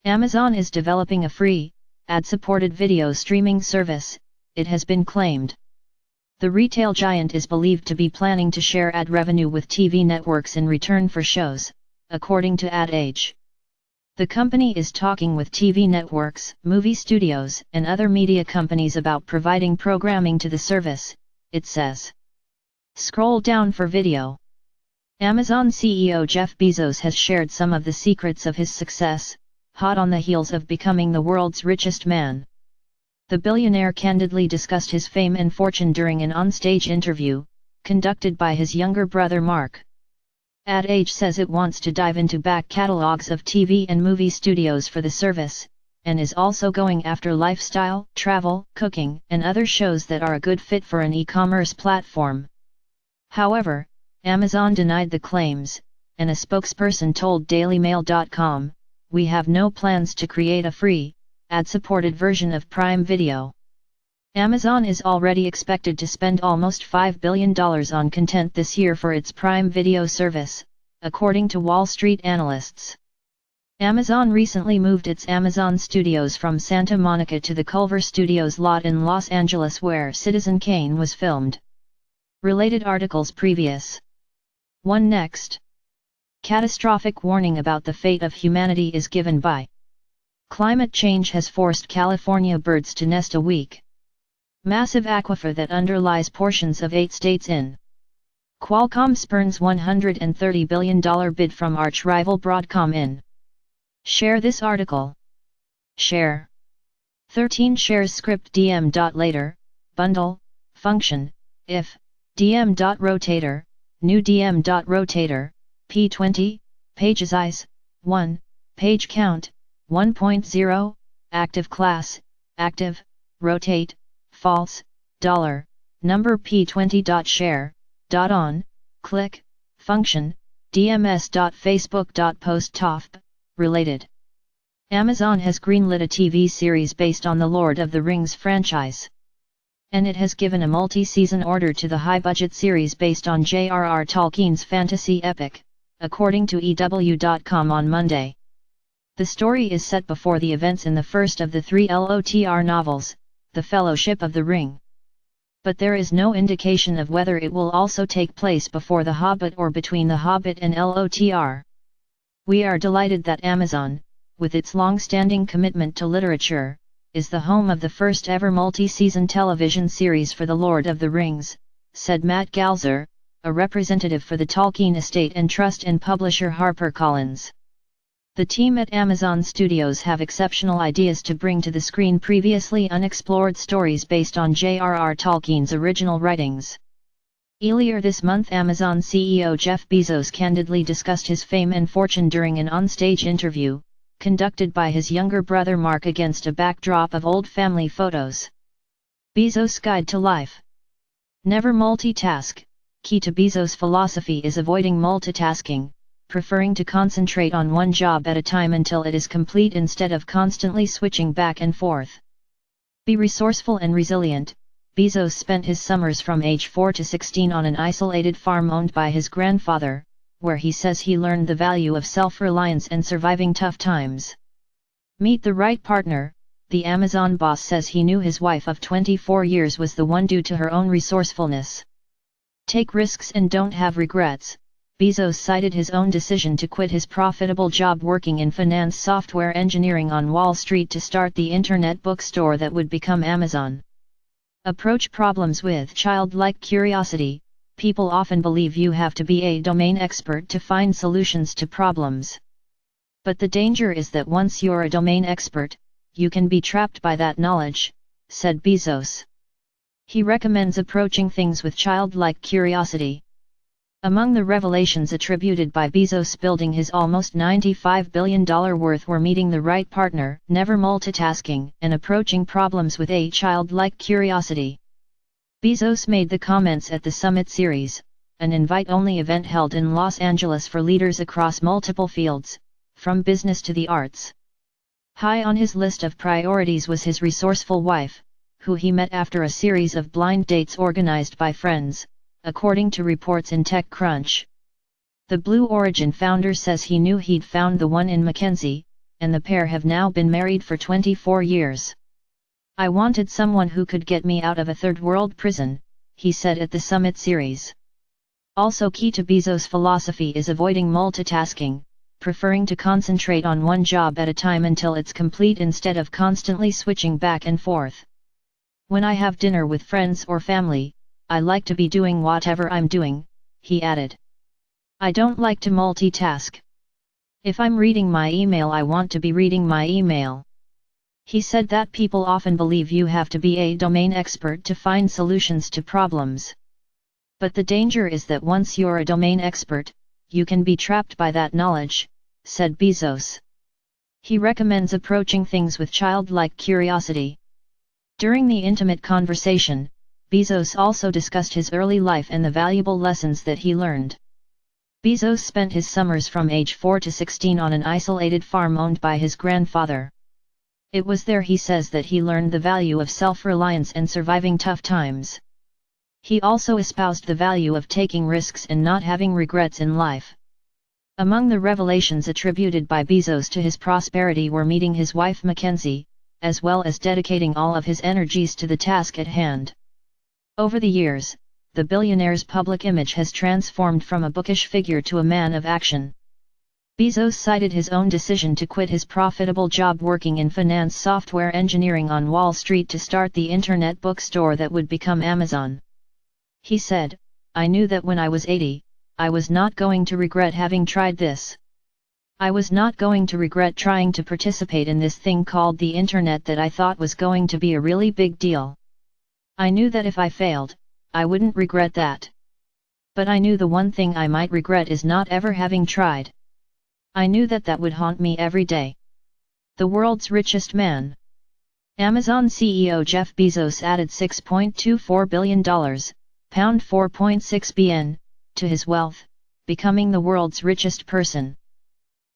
Amazon is developing a free, ad-supported video streaming service, it has been claimed. The retail giant is believed to be planning to share ad revenue with TV networks in return for shows, according to Ad Age. The company is talking with TV networks, movie studios, and other media companies about providing programming to the service, it says. Scroll down for video. Amazon CEO Jeff Bezos has shared some of the secrets of his success, hot on the heels of becoming the world's richest man. The billionaire candidly discussed his fame and fortune during an onstage interview, conducted by his younger brother Mark. Ad Age says it wants to dive into back catalogs of TV and movie studios for the service, and is also going after lifestyle, travel, cooking, and other shows that are a good fit for an e-commerce platform. However, Amazon denied the claims, and a spokesperson told DailyMail.com, "We have no plans to create a free, ad-supported version of Prime Video." Amazon is already expected to spend almost $5 billion on content this year for its Prime Video service, according to Wall Street analysts. Amazon recently moved its Amazon Studios from Santa Monica to the Culver Studios lot in Los Angeles where Citizen Kane was filmed. Related articles previous. 1 Next. Catastrophic warning about the fate of humanity is given by climate change has forced California birds to nest a week. Massive aquifer that underlies portions of 8 states in. Qualcomm spurns $130 billion bid from arch-rival Broadcom in. Share this article. Share. 13 shares script dm.later, bundle, function, if, dm.rotator, new dm.rotator, p20, page size, 1, page count, 1.0, active class, active, rotate, false, $, number p20.share, .on, click, function, dms.facebook.post top, related. Amazon has greenlit a TV series based on the Lord of the Rings franchise. And it has given a multi-season order to the high-budget series based on J.R.R. Tolkien's fantasy epic, according to EW.com on Monday. The story is set before the events in the first of the 3 LOTR novels, The Fellowship of the Ring. But there is no indication of whether it will also take place before The Hobbit or between The Hobbit and LOTR. We are delighted that Amazon, with its long-standing commitment to literature, is the home of the first ever multi-season television series for The Lord of the Rings, said Matt Galzer, a representative for the Tolkien estate and trust and publisher HarperCollins. The team at Amazon Studios have exceptional ideas to bring to the screen previously unexplored stories based on J.R.R. Tolkien's original writings. Earlier this month Amazon CEO Jeff Bezos candidly discussed his fame and fortune during an onstage interview, conducted by his younger brother Mark against a backdrop of old family photos. Bezos' Guide to Life. Never multitask. Key to Bezos' philosophy is avoiding multitasking, preferring to concentrate on one job at a time until it is complete instead of constantly switching back and forth. Be resourceful and resilient. Bezos spent his summers from age 4 to 16 on an isolated farm owned by his grandfather, where he says he learned the value of self-reliance and surviving tough times. Meet the right partner. The Amazon boss says he knew his wife of 24 years was the one due to her own resourcefulness. Take risks and don't have regrets. Bezos cited his own decision to quit his profitable job working in finance software engineering on Wall Street to start the internet bookstore that would become Amazon. Approach problems with childlike curiosity. People often believe you have to be a domain expert to find solutions to problems. But the danger is that once you're a domain expert, you can be trapped by that knowledge, said Bezos. He recommends approaching things with childlike curiosity. Among the revelations attributed by Bezos building his almost $95 billion worth were meeting the right partner, never multitasking, and approaching problems with a childlike curiosity. Bezos made the comments at the Summit Series, an invite-only event held in Los Angeles for leaders across multiple fields, from business to the arts. High on his list of priorities was his resourceful wife, who he met after a series of blind dates organized by friends, according to reports in TechCrunch. The Blue Origin founder says he knew he'd found the one in Mackenzie, and the pair have now been married for 24 years. "I wanted someone who could get me out of a third-world prison," he said at the Summit Series. Also key to Bezos' philosophy is avoiding multitasking, preferring to concentrate on one job at a time until it's complete instead of constantly switching back and forth. "When I have dinner with friends or family, I like to be doing whatever I'm doing," he added. "I don't like to multitask. If I'm reading my email, I want to be reading my email." He said that people often believe you have to be a domain expert to find solutions to problems. But the danger is that once you're a domain expert, you can be trapped by that knowledge, said Bezos. He recommends approaching things with childlike curiosity. During the intimate conversation, Bezos also discussed his early life and the valuable lessons that he learned. Bezos spent his summers from age 4 to 16 on an isolated farm owned by his grandfather. It was there, he says, that he learned the value of self-reliance and surviving tough times. He also espoused the value of taking risks and not having regrets in life. Among the revelations attributed by Bezos to his prosperity were meeting his wife Mackenzie, as well as dedicating all of his energies to the task at hand. Over the years, the billionaire's public image has transformed from a bookish figure to a man of action. Bezos cited his own decision to quit his profitable job working in finance software engineering on Wall Street to start the internet bookstore that would become Amazon. He said, "I knew that when I was 80, I was not going to regret having tried this. I was not going to regret trying to participate in this thing called the internet that I thought was going to be a really big deal. I knew that if I failed, I wouldn't regret that. But I knew the one thing I might regret is not ever having tried. I knew that that would haunt me every day." The world's richest man. Amazon CEO Jeff Bezos added $6.24 billion, pound 4.6 bn, to his wealth, becoming the world's richest person.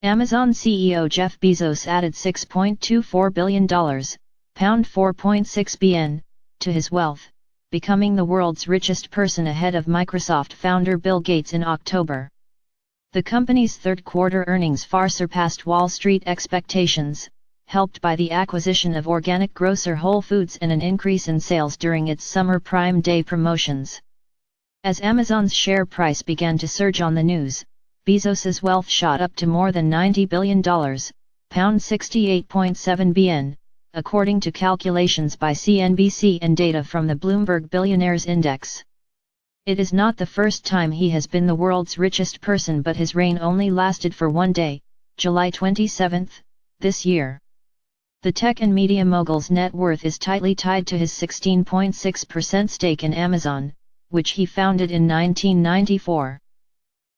Amazon CEO Jeff Bezos added $6.24 billion, pound 4.6 bn, to his wealth, becoming the world's richest person ahead of Microsoft founder Bill Gates in October. The company's third-quarter earnings far surpassed Wall Street expectations, helped by the acquisition of organic grocer Whole Foods and an increase in sales during its summer Prime Day promotions. As Amazon's share price began to surge on the news, Bezos's wealth shot up to more than $90 billion, pound 68.7 bn, according to calculations by CNBC and data from the Bloomberg Billionaires Index. It is not the first time he has been the world's richest person, but his reign only lasted for one day, July 27, this year. The tech and media mogul's net worth is tightly tied to his 16.6% stake in Amazon, which he founded in 1994.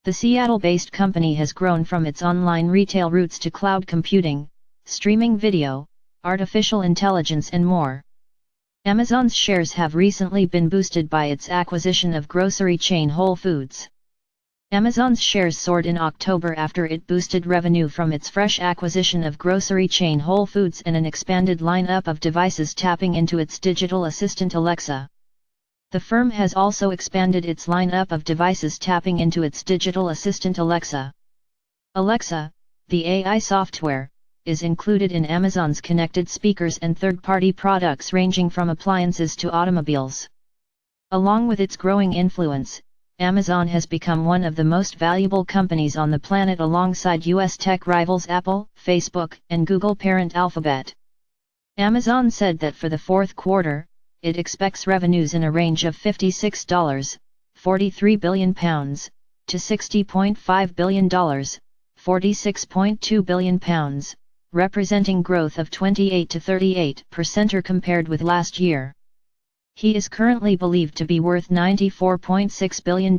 The Seattle-based company has grown from its online retail roots to cloud computing, streaming video, artificial intelligence and more. Amazon's shares have recently been boosted by its acquisition of grocery chain Whole Foods. Amazon's shares soared in October after it boosted revenue from its fresh acquisition of grocery chain Whole Foods and an expanded lineup of devices tapping into its digital assistant Alexa. The firm has also expanded its lineup of devices tapping into its digital assistant Alexa. Alexa, the AI software, is included in Amazon's connected speakers and third-party products ranging from appliances to automobiles. Along with its growing influence, Amazon has become one of the most valuable companies on the planet alongside US tech rivals Apple, Facebook, and Google parent Alphabet. Amazon said that for the fourth quarter, it expects revenues in a range of $56.43 billion to $60.5 billion, $46.2 billion, representing growth of 28 to 38% compared with last year. He is currently believed to be worth $94.6 billion.